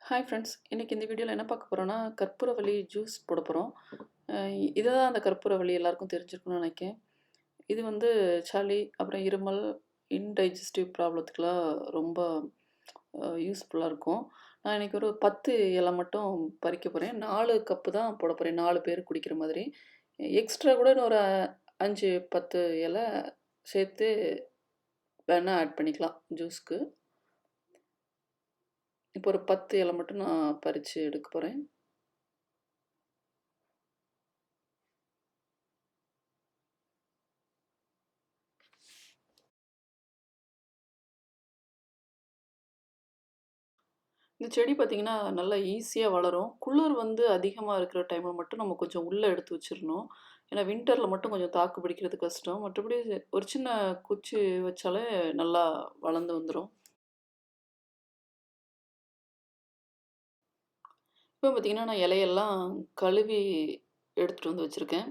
Hi friends, இன்றைக்கி இந்த வீடியோவில் என்ன பார்க்க போகிறோன்னா கற்பூரவள்ளி ஜூஸ் போட போகிறோம். இதை தான் அந்த கற்பூரவள்ளி எல்லாருக்கும் தெரிஞ்சிருக்கும்னு நினைக்கிறேன். இது வந்து சளி, அப்புறம் இருமல், இன்டைஜஸ்டிவ் ப்ராப்ளத்துக்கெலாம் ரொம்ப யூஸ்ஃபுல்லாக இருக்கும். நான் இன்றைக்கி ஒரு 10 இலை மட்டும் பறிக்க போகிறேன். 4 கப்பு தான் போட போகிறேன், 4 பேர் குடிக்கிற மாதிரி. எக்ஸ்ட்ரா கூட இன்னும் ஒரு 5, 10 இலை சேர்த்து வேணால் ஆட் பண்ணிக்கலாம் ஜூஸ்க்கு. இப்போ ஒரு 10 இலை மட்டும் நான் பறித்து எடுக்க போகிறேன். இந்த செடி பார்த்திங்கன்னா நல்லா ஈஸியாக வளரும். குளிர் வந்து அதிகமாக இருக்கிற டைமில் மட்டும் நம்ம கொஞ்சம் உள்ளே எடுத்து வச்சிடணும். ஏன்னா வின்டரில் மட்டும் கொஞ்சம் தாக்கு பிடிக்கிறது கஷ்டம். மற்றபடி ஒரு சின்ன குச்சி வச்சாலே நல்லா வளர்ந்து வந்துடும். இப்போ பார்த்திங்கன்னா நான் இலையெல்லாம் கழுவி எடுத்துகிட்டு வந்து வச்சுருக்கேன்.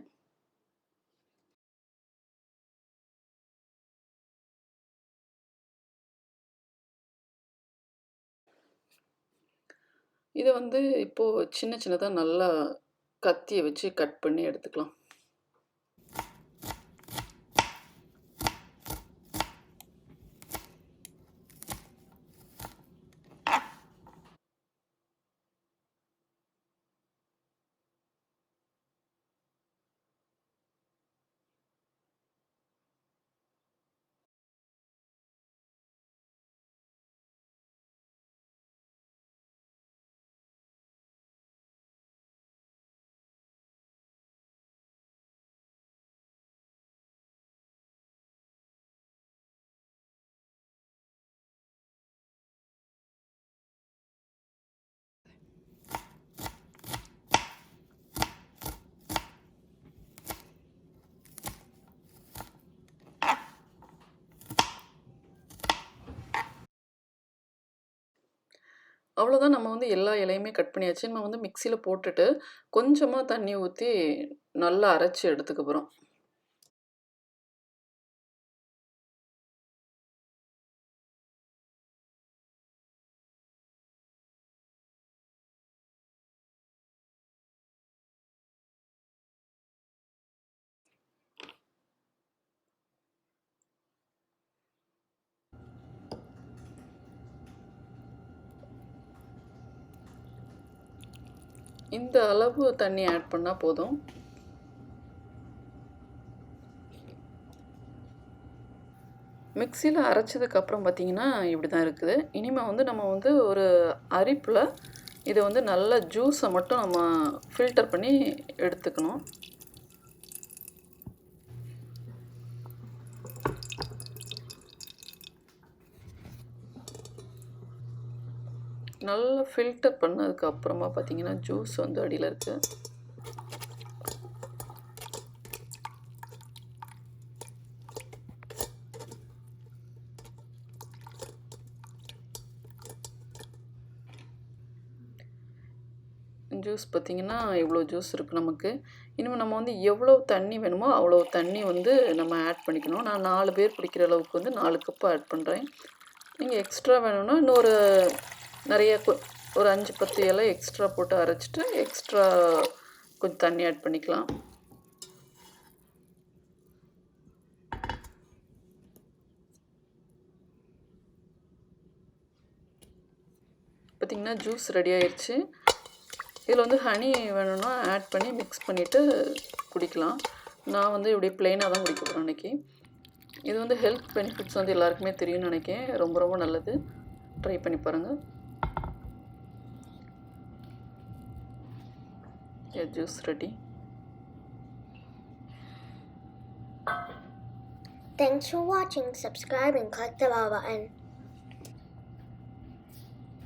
இதை வந்து இப்போது சின்ன சின்னதாக நல்லா கத்தியை வச்சு கட் பண்ணி எடுத்துக்கலாம். அவ்வளோதான், நம்ம வந்து எல்லா இலையுமே கட் பண்ணியாச்சு. நம்ம வந்து மிக்சியில் போட்டுட்டு கொஞ்சமாக தண்ணி ஊற்றி நல்லா அரைச்சி எடுத்துக்க போகிறோம். இந்த அளவு தண்ணி ஆட் பண்ணால் போதும். மிக்சியில் அரைச்சதுக்கப்புறம் பார்த்திங்கன்னா இப்படி தான் இருக்குது. இனிமேல் வந்து நம்ம வந்து ஒரு அரிப்பில் இதை வந்து நல்ல ஜூஸை மட்டும் நம்ம ஃபில்டர் பண்ணி எடுத்துக்கணும். நல்லா ஃபில்டர் பண்ணதுக்கு அப்புறமா பார்த்திங்கன்னா ஜூஸ் வந்து அடியில் இருக்குது. ஜூஸ் பார்த்திங்கன்னா இவ்வளோ ஜூஸ் இருக்குது நமக்கு. இனிமேல் நம்ம வந்து எவ்வளோ தண்ணி வேணுமோ அவ்வளோ தண்ணி வந்து நம்ம ஆட் பண்ணிக்கணும். நான் 4 பேர் குடிக்கிற அளவுக்கு வந்து 4 கப்பு ஆட் பண்ணுறேன். நீங்கள் எக்ஸ்ட்ரா வேணும்னா இன்னொரு நிறைய ஒரு 5, 10 இலை எக்ஸ்ட்ரா போட்டு அரைச்சிட்டு எக்ஸ்ட்ரா கொஞ்சம் தண்ணி ஆட் பண்ணிக்கலாம். பார்த்திங்கன்னா ஜூஸ் ரெடி ஆயிடுச்சு. இதில் வந்து ஹனி வேணும்னா ஆட் பண்ணி மிக்ஸ் பண்ணிவிட்டு குடிக்கலாம். நான் வந்து இப்படி ப்ளெயினாக தான் குடிக்க போகிறேன் இன்றைக்கி. இது வந்து ஹெல்த் பெனிஃபிட்ஸ் வந்து எல்லாருக்குமே தெரியும்னு நினைக்கிறேன். ரொம்ப ரொம்ப நல்லது. ட்ரை பண்ணி பாருங்கள். Juice ready. Thanks for watching. Subscribe and click the bell button.